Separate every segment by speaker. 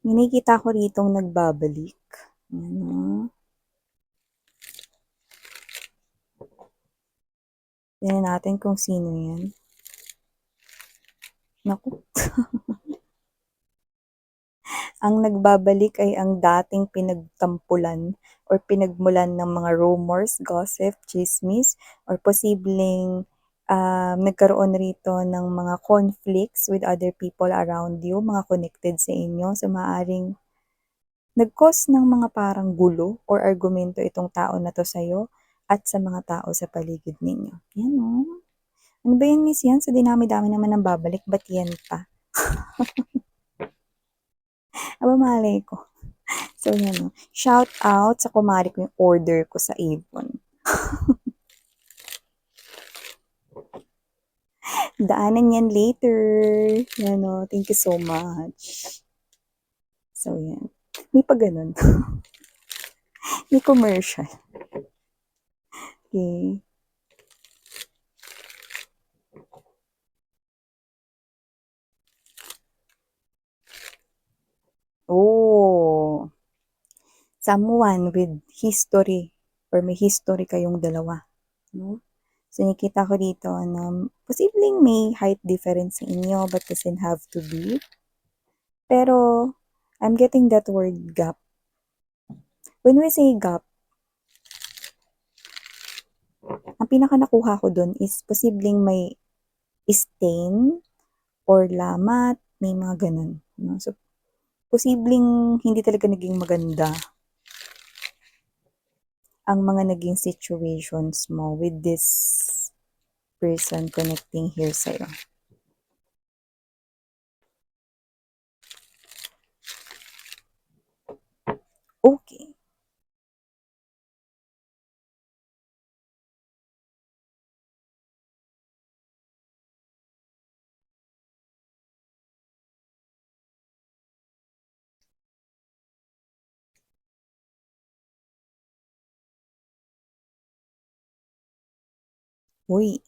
Speaker 1: May nakikita ko ritong nagbabalik. Ano? Tingnan natin kung sino yan. Naku. Ang nagbabalik ay ang dating pinagtampulan or pinagmulan ng mga rumors, gossip, chismis, or posibleng nagkaroon rito ng mga conflicts with other people around you, mga connected sa inyo. So, maaring nag-cause ng mga parang gulo or argumento itong tao na to sa'yo at sa mga tao sa paligid ninyo. Yan o. Ano ba yan, miss yan? Sa dinami-dami naman ng babalik, ba't yan pa? Aba, malay ko. So, yan o. Shout out sa kumari ko yung order ko sa Avon. Daanan yan later. Yan o. Thank you so much. So, yan. May pa ganun. May commercial. Okay. Oh. Someone with history or may history kayong dalawa. No? So, nakita ko dito na posibleng may height difference sa inyo but doesn't have to be. Pero, I'm getting that word gap. When we say gap, ang pinaka nakuha ko dun is posibleng may stain or lamat, may mga ganun. No? So, posibleng hindi talaga naging maganda ang mga naging situations mo with this person connecting here sa'yo. Okay. Uy,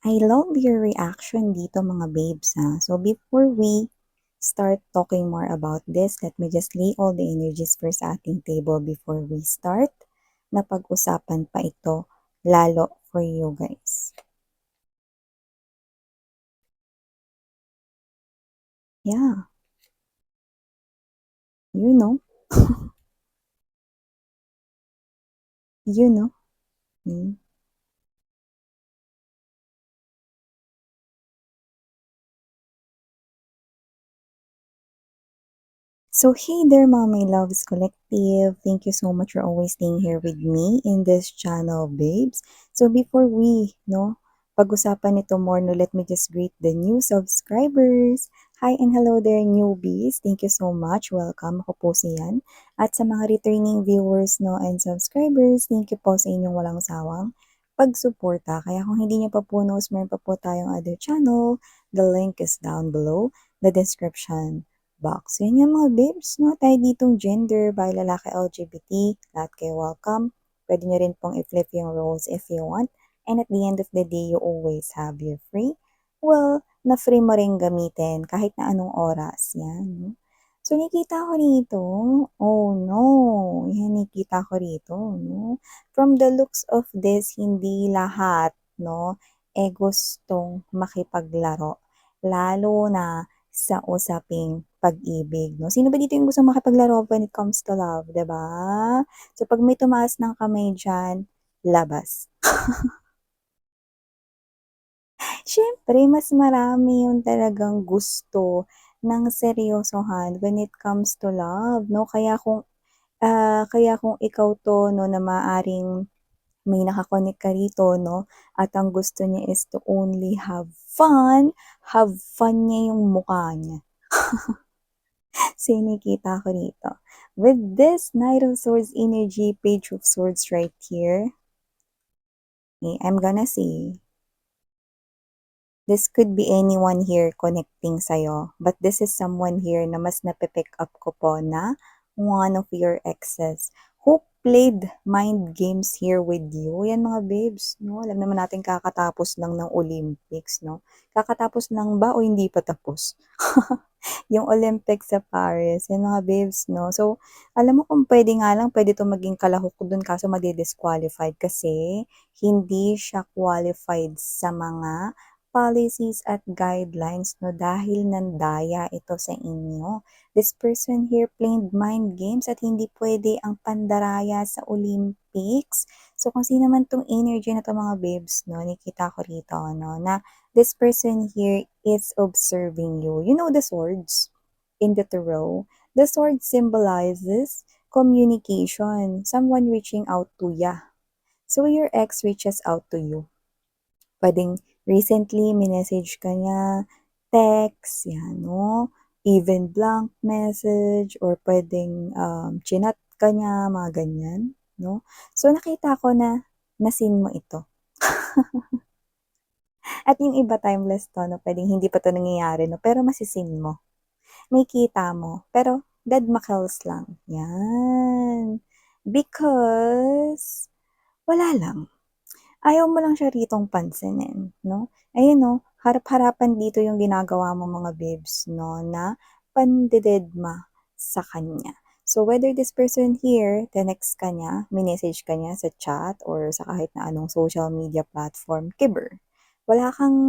Speaker 1: I love your reaction dito mga babes ha. So before we start talking more about this, let me just lay all the energies first sa ating table before we start na pag-usapan pa ito lalo for you guys. Yeah, you know, you know. Mm. So hey there Mommy Loves Collective. Thank you so much for always staying here with me in this channel, babes. So before we, no, pag-usapan ito more, no, let me just greet the new subscribers. Hi and hello there newbies. Thank you so much. Welcome. Ako po si Yan. At sa mga returning viewers, no, and subscribers, thank you po sa inyong walang sawang pagsuporta. Kaya kung hindi niyo pa po knows, meron pa po tayong other channel. The link is down below the description box. Yun yung mga babes, no? Tayo ditong gender, by lalaki, LGBT, lahat kayo welcome. Pwede nyo rin pong i-flip yung roles if you want. And at the end of the day, you always have your free. Well, na free mo rin gamitin kahit na anong oras. Yan. No? So, nakita ko rito, oh no, yan nakita ko rito, no? From the looks of this, hindi lahat, no, gustong makipaglaro. Lalo na sa usaping pag-ibig, no? Sino ba dito yung gustong makipaglaro when it comes to love, 'di ba? So pag may tumaas ng kamay diyan, labas. Siyempre, mas marami yung talagang gusto ng seryosohan when it comes to love, no? Kaya kung ikaw 'to, no, na maaring may naka-connect ka rito, no, at ang gusto niya is to only have fun niya yung mukha niya. Sinikita ko dito. With this Knight of Swords energy, Page of Swords right here, okay, I'm gonna say, this could be anyone here connecting sa'yo, but this is someone here na mas napipick up ko po na one of your exes Who played mind games here with you? Yan mga babes, no? Alam naman natin kakatapos lang ng Olympics, no? Kakatapos lang ba o hindi pa tapos? Yung Olympics sa Paris, yan mga babes, no? So, alam mo kung pwede nga lang, pwede to maging kalahok dun kaso madi-disqualified kasi hindi siya qualified sa mga policies at guidelines, no? Dahil nandaya ito sa inyo. This person here played mind games at hindi pwede ang pandaraya sa Olympics. So, kung sino man tong energy na to mga babes, no? Nakita ko rito, no? Na this person here is observing you. You know the swords in the tarot? The sword symbolizes communication, someone reaching out to ya. So your ex reaches out to you. Pwedeng recently minessage ka niya, text, yan, no? Even blank message or pwedeng chinat ka niya, mga ganyan, no? So nakita ko na nasin mo ito. At yung iba timeless to, no? Pwedeng hindi pa to nangyayari, no? Pero masisin mo. May kita mo. Pero dead makels lang. Yan. Because, wala lang. Ayaw mo lang siya ritong pansinin, no? Ayun, no? Harap-harapan dito yung ginagawa mo mga babes, no? Na pandededma sa kanya. So, whether this person here, tenext ka niya, minessage ka niya sa chat or sa kahit na anong social media platform, kiber. Wala kang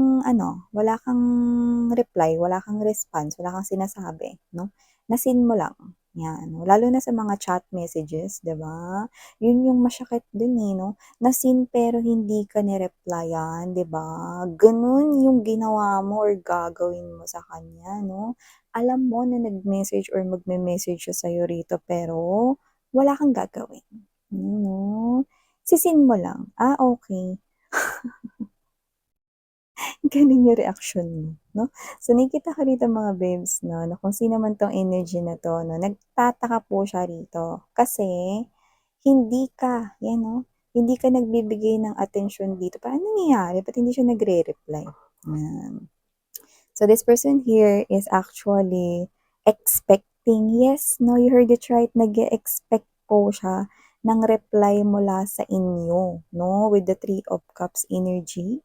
Speaker 1: reply, wala kang response, wala kang sinasabi, no? Nasin mo lang. Yan. Lalo na sa mga chat messages, 'di ba? Yun yung masyakit dun eh, no? Nasin pero hindi ka ni-replyan, 'di ba? Ganun yung ginawa mo or gagawin mo sa kanya, no? Alam mo na nag-message or magme-message siya sa'yo rito pero wala kang gagawin. Yun, no? Sisin mo lang. Ah, okay. Ganun yung reaction mo, no? So, nakikita ko rito mga babes, no, na kung sino man tong energy na to, no, nagtataka po siya rito. Kasi, hindi ka, yan, no, hindi ka nagbibigay ng atensyon dito. Paano nangyayari? Ba't hindi siya nagre-reply? Yan. So this person here is actually expecting. Yes, no, you heard it right. Nag-expect po siya ng reply mula sa inyo, no? With the Three of Cups energy,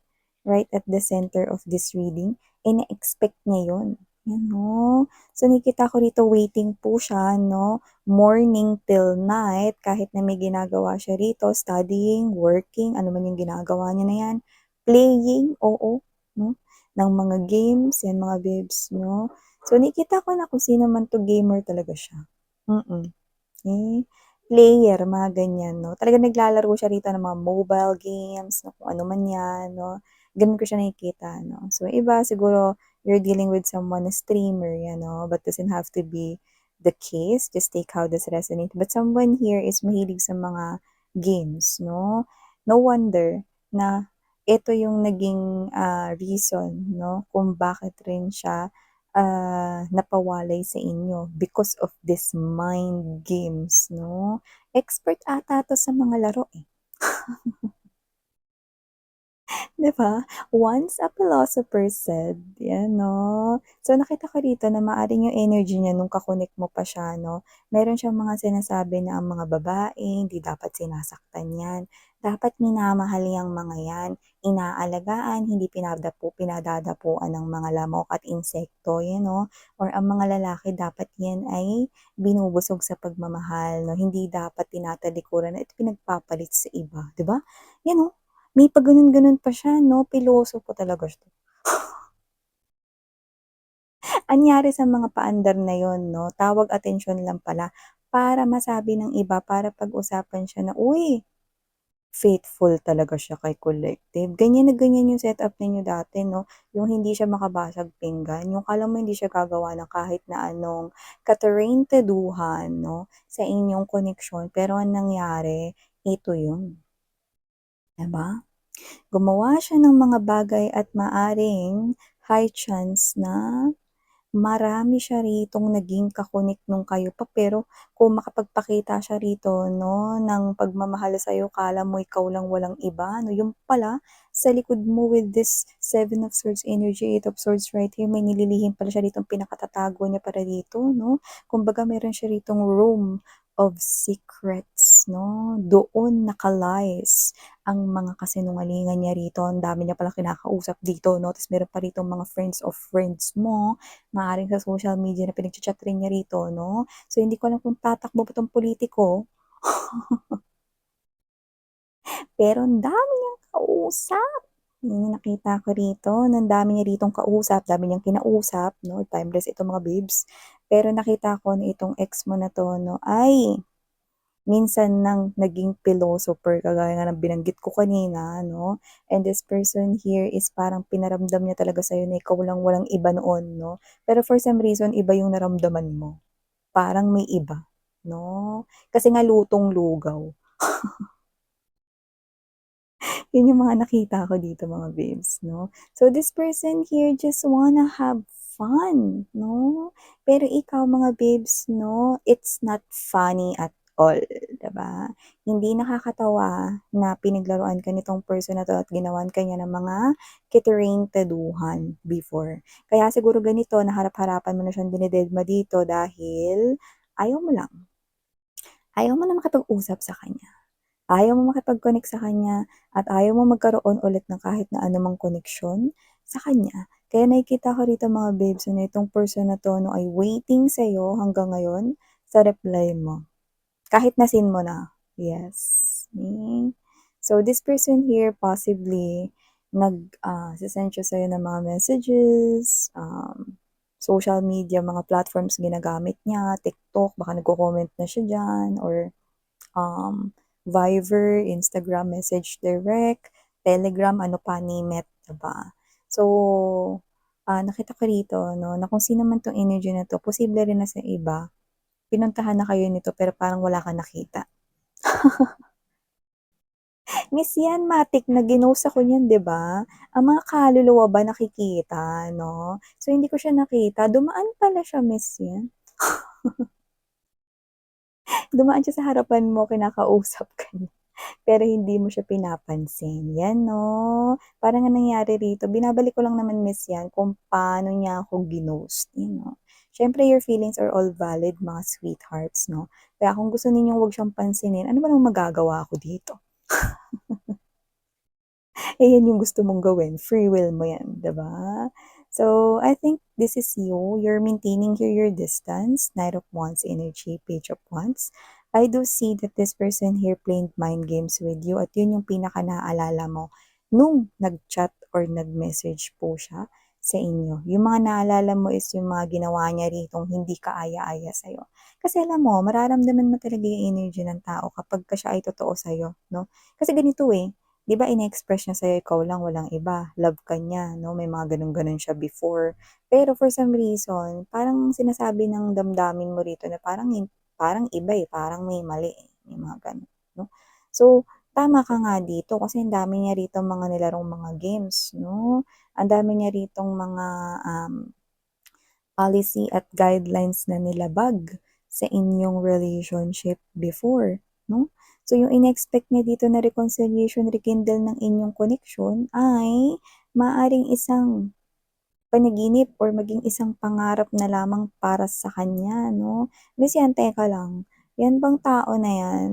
Speaker 1: right at the center of this reading. Ina-expect niya yun. Yan, no? So, nakita ko dito, waiting po siya, no? Morning till night, kahit na may ginagawa siya rito, studying, working, ano man yung ginagawa niya na yan. Playing, oo, no? Ng mga games, yan mga babes, no? So, nakita ko na kung sino man to gamer talaga siya. Eh, player, mga ganyan, no? Talaga naglalaro siya rito ng mga mobile games, no? Kung ano man yan, no? Ganun ko siya nakikita, no? So, iba, siguro, you're dealing with someone, a streamer, yan, no? But doesn't have to be the case. Just take how this resonates. But someone here is mahilig sa mga games, no? No wonder na ito yung naging reason, no? Kung bakit rin siya napawalay sa inyo because of this mind games, no? Expert ata 'to sa mga laro, eh. 'Di ba? Once a philosopher said, yan 'no. So nakita ko dito na maaaring yung energy niya nung ka-connect mo pa siya 'no, meron siyang mga sinasabi na ang mga babae hindi dapat sinasaktan 'yan, dapat minamahal yang mga 'yan, inaalagaan hindi pinadadapuan ng mga lamok at insekto, yan 'no. Or ang mga lalaki dapat 'yan ay binubusog sa pagmamahal 'no, hindi dapat tinatalikuran at pinagpapalit sa iba, 'di ba? Yan 'no. May pa-gano'n-gano'n pa siya 'no, pilosopo talaga siya. Anyari sa mga paandar na 'yon 'no, tawag atensyon lang pala para masabi ng iba, para pag-usapan siya na, "Uy, faithful talaga siya kay collective." Ganyan na ganyan yung setup ninyo dati 'no, yung hindi siya makabasag pinggan, yung akala mo hindi siya gagawa ng kahit na anong katarantaduhan 'no, sa inyong koneksyon, pero ang nangyari, ito 'yun, 'di ba? Gumawa siya ng mga bagay at maaring high chance na marami siya ritong naging ka-connect nung kayo pa, pero kung makapagpakita siya rito 'no, ng pagmamahal sa'yo akala mo ikaw lang walang iba 'no, yung pala sa likod mo with this Seven of Swords energy, Eight of Swords right here, may nililihim pala siya ditong pinakatatago niya para dito 'no. Kumbaga meron siya ritong room of secrets, no? Doon naka-lies ang mga kasinungalingan niya rito. Ang dami niya palang kinakausap dito, no? Tapos meron pa rito mga friends of friends mo, maaaring sa social media na pinag-chat rin niya rito, no? So, hindi ko alam kung tatakbo ba tong politiko, pero ang dami niyang kausap. Yun yung nakita ko rito, ang dami niya ritong kausap, dami niyang kinausap, no? Timeless itong mga babes. Pero nakita ko na itong ex mo na 'to 'no, ay minsan nang naging philosopher kagaya nga ng binanggit ko kanina 'no. And this person here is parang pinaramdam niya talaga sa'yo na ikaw lang walang iba noon 'no. Pero for some reason iba yung naramdaman mo, parang may iba 'no. Kasi nga lutong lugaw. Yun yung mga nakita ko dito mga babes, 'no. So, this person here just wanna have fun, 'no. Pero ikaw mga babes, 'no, it's not funny at all, 'di ba? Hindi nakakatawa na pinaglaruan ka nitong person na 'to at ginawan ka niya ng mga kitering-teduhan before. Kaya siguro ganito naharap-harapan mo na siyang dinededma dito dahil ayaw mo lang, ayaw mo na makipag-usap sa kanya. Ayaw mo makipag-connect sa kanya at ayaw mo magkaroon ulit ng kahit na anumang koneksyon sa kanya. Kaya nakikita ko rito mga babes na itong person na 'to 'no ay waiting sa'yo hanggang ngayon sa reply mo. Kahit na-seen mo na. Yes. So this person here possibly se-send siya sa'yo ng mga messages, social media, mga platforms ginagamit niya, TikTok, baka nagko-comment na siya diyan or Viber, Instagram message direct, Telegram, ano pa, name it, 'di ba? So, nakita ko rito 'no, na kung sino man 'tong energy na 'to, posible rin na sa iba, pinuntahan na kayo nito pero parang wala kang nakita. Miss yan, matik na ginost ako niyan, 'di ba? Ang mga kaluluwa ba nakikita 'no? So, hindi ko siya nakita, dumaan pala siya, miss yan. Dumaan siya sa harapan mo, kinakausap ka niya. Pero hindi mo siya pinapansin, 'yan 'no. Parang ang nangyari rito binabalik ko lang naman miss 'yan kung paano niya ako ginost, you know. Siyempre your feelings are all valid mga sweethearts 'no. Kaya kung gusto ninyong 'wag siyang pansinin, ano ba namang magagawa ko dito? Eh, yan yung gusto mong gawin, free will mo yan, 'di ba? So, I think this is you, you're maintaining here your distance, Knight of Wands energy, Page of Wands. I do see that this person here playing mind games with you at yun yung pinaka-naalala mo nung nag-chat or nag-message po siya sa inyo. Yung mga naalala mo is yung mga ginawa niya ritong hindi kaaya-aya sa'yo. Kasi alam mo, mararamdaman mo talaga yung energy ng tao kapag ka siya ay totoo sa'yo, no? Kasi ganito eh, 'di ba ine-express niya sa'yo ikaw lang walang iba, love ka niya 'no, may mga gano'n-gano'n siya before. Pero for some reason, parang sinasabi ng damdamin mo rito na parang iba, eh, parang may mali, eh, may mga gano'n 'no. So, tama ka nga dito kasi ang dami niya rito mga nilarong mga games 'no, ang dami niya ritong mga, policy at guidelines na nilabag sa inyong relationship before, 'no? So, yung in-expect niya dito na reconciliation, rekindle ng inyong connection ay maaaring isang panaginip or maging isang pangarap na lamang para sa kanya 'no. Miss yan, teka lang, yan bang tao na yan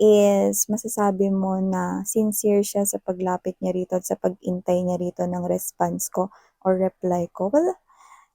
Speaker 1: is masasabi mo na sincere siya sa paglapit niya rito at sa pag-hintay niya rito ng response ko or reply ko? Well,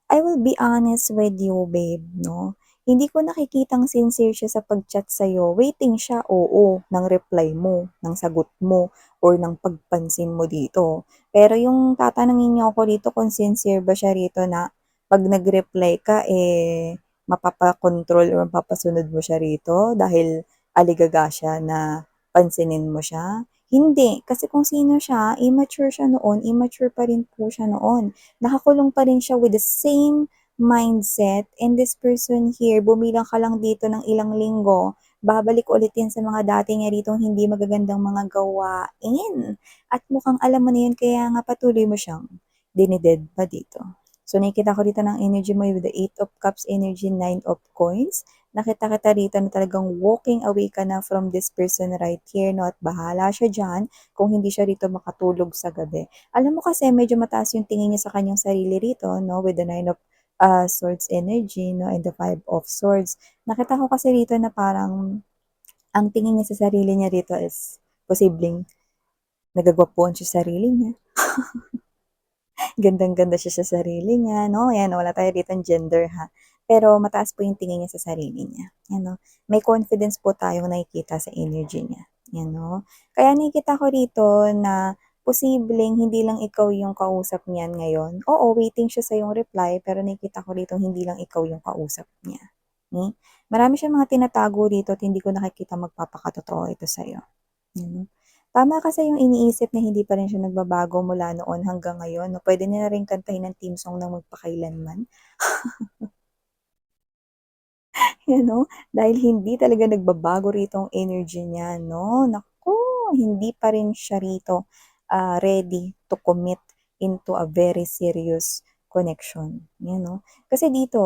Speaker 1: I will be honest with you babe 'no, hindi ko nakikitang sincere siya sa pag-chat sa'yo, waiting siya, oo, ng reply mo, ng sagot mo, or ng pagpansin mo dito. Pero yung tatanungin niyo ako dito kung sincere ba siya rito na 'pag nag-reply ka, eh, mapapakontrol or mapapasunod mo siya rito dahil aligaga siya na pansinin mo siya? Hindi, kasi kung sino siya, immature siya noon, immature pa rin po siya noon. Nakakulong pa rin siya with the same mindset and this person here, bumilang ka lang dito ng ilang linggo, babalik ulit yan sa mga dati niya ritong hindi magagandang mga gawain. At mukhang alam mo na yun kaya nga patuloy mo siyang dinided pa dito. So nakikita ko dito ng energy mo with the 8 of Cups energy, 9 of Coins. Nakita kita rito na talagang walking away ka na from this person right here, no? At bahala siya dyan kung hindi siya rito makatulog sa gabi. Alam mo kasi medyo mataas yung tingin niya sa kanyang sarili rito 'no, with the 9 of Swords energy, no, and the Five of Swords. Nakita ko kasi rito na parang ang tingin niya sa sarili niya rito is posibleng nagagwapuhan siya sa sarili niya. Gandang-ganda siya sa sarili niya, 'no, ayan wala tayo ditong gender ha, pero mataas po yung tingin niya sa sarili niya, 'yan 'no. May confidence po tayong nakikita sa energy niya, 'yan 'no. Kaya nakikita ko rito na posibleng hindi lang ikaw yung kausap niyan ngayon. Oo, waiting siya sa iyong reply, pero nakikita ko rito hindi lang ikaw yung kausap niya, hmm. Marami siyang mga tinatago rito at hindi ko nakikita magpapakatotoo ito sa'yo, 'yan 'no. Tama kasi yung iniisip na hindi pa rin siya nagbabago mula noon hanggang ngayon 'no, puwede niya na ring kantahin ang theme song ng Magpakailanman, you know, dahil hindi talaga nagbabago rito ang energy niya 'no. Naku, hindi pa rin siya rito, ready to commit into a very serious connection, 'yan 'no. Kasi dito,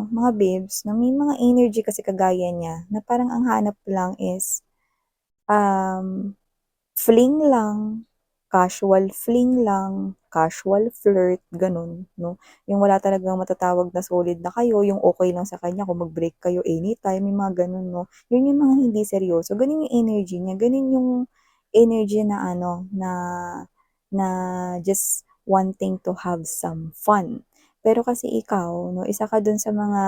Speaker 1: mga babes 'no, may mga energy kasi kagaya niya na parang ang hanap lang is, um fling lang, casual fling lang, casual flirt, gano'n 'no. Yung wala talagang matatawag na solid na kayo, yung okey lang sa kanya kung mag-break kayo anytime, yung mga gano'n 'no. Yun yung mga hindi seryoso, gano'n yung energy niya, gano'n yung energy na ano, na just wanting to have some fun. Pero kasi ikaw 'no, isa ka dun sa mga,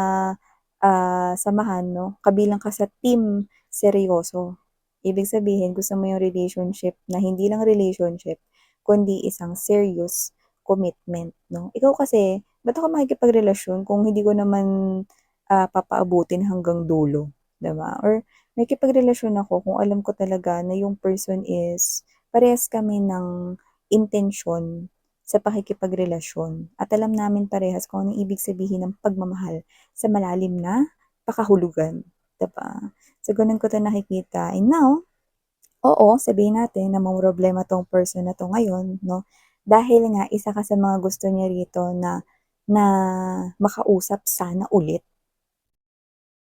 Speaker 1: samahan 'no, kabilang ka sa team seryoso. Ibig sabihin gusto mo yung relationship na hindi lang relationship, kundi isang serious commitment 'no. Ikaw kasi, ba't ako makikipagrelasyon kung hindi ko naman, papaabutin hanggang dulo, 'di ba? Or makikipagrelasyon ako kung alam ko talaga na yung person is parehas kami ng intensyon sa pakikipagrelasyon at alam namin parehas kung anong ibig sabihin ng pagmamahal sa malalim na pakahulugan, 'di ba? So, gano'n ko 'to nakikita and now, oo, sabihin natin na mamroblema 'tong person na 'to ngayon 'no, dahil nga isa ka sa mga gusto niya rito na na makausap sana ulit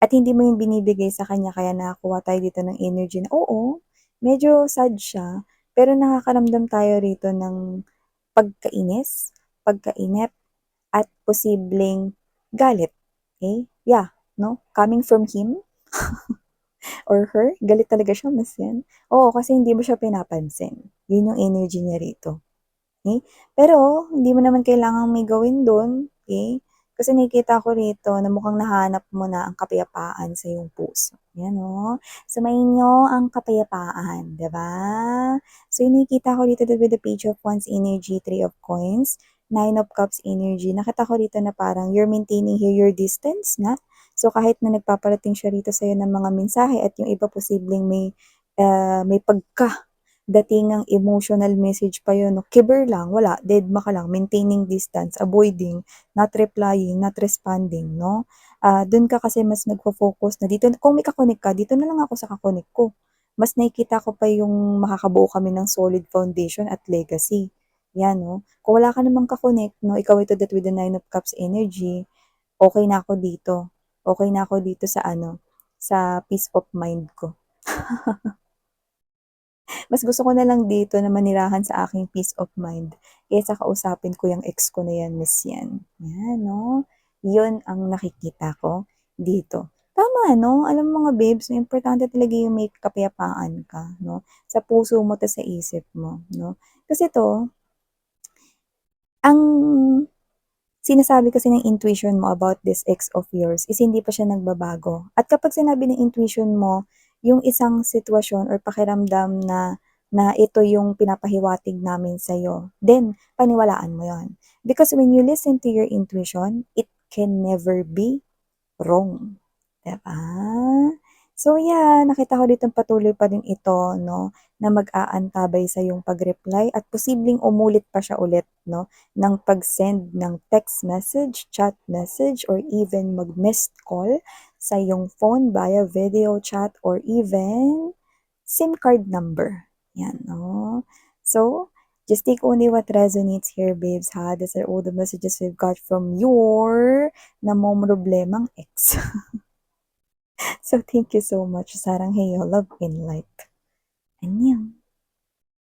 Speaker 1: at hindi mo 'yun binibigay sa kanya kaya nakakuha tayo dito ng energy na oo, medyo sad siya, pero nakakaramdam tayo rito ng pagkainis, pagkainip at posibleng galit, okey? Yeah, 'no, coming from him or her, galit talaga siya, mas 'yan. Oo, kasi hindi mo siya pinapansin. 'Yun yung energy niya rito, okey. Pero hindi mo naman kailangang may gawin dun, okey. Kasi nakikita ko rito na mukhang nahanap mo na ang kapayapaan sa iyong puso, 'yan oh. Sumayin niyo ang kapayapaan, 'di ba? So yung nakikita ko dito with the Page of Wands energy, Three of Coins, Nine of Cups energy, nakita ko rito na parang you're maintaining here your distance nga. So kahit na nagpaparating siya rito sa'yo ng mga mensahe at yung iba posibleng may pagkadatingang emotional message pa yun 'no, kiber lang, wala, dedma ka lang, maintaining distance, avoiding, not replying, not responding 'no. Dun ka kasi mas nagfo-focus na dito kung may ka-connect ka, dito na lang ako sa ka-connect ko. Mas nakikita ko pa yung makakabuo kami ng solid foundation at legacy, 'yan 'no. Kung wala ka namang ka-connect 'no, ikaw ito that with the Nine of Cups energy, okey na ako dito. Okey na ako dito sa ano, sa peace of mind ko. Mas gusto ko na lang dito na manirahan sa aking peace of mind kaysa kausapin ko yung ex ko na yan, miss yan. Yan 'no, yun ang nakikita ko dito. Tama 'no, alam mo mga babes, importante talaga yung may kapayapaan ka 'no, sa puso mo 'tas sa isip mo 'no. Kasi 'to, ang sinasabi kasi ng intuition mo about this ex of yours is hindi pa siya nagbabago. At kapag sinabi ng intuition mo yung isang sitwasyon or pakiramdam na na ito yung pinapahiwatig namin sa'yo, then paniwalaan mo yon. Because when you listen to your intuition, it can never be wrong, 'di ba? So yeah, nakita ko ditong patuloy pa din ito 'no, na mag-aantabay sa iyong pag-reply at posibleng umulit pa siya ulit 'no, ng pag-send ng text message, chat message, or even mag-missed call sa iyong phone via video chat or even SIM card number, 'yan 'no. So, just take only what resonates here babes ha, these are all the messages we've got from your namomroblemang ex. So, thank you so much. Sarang heyo, love and light. Annyeong.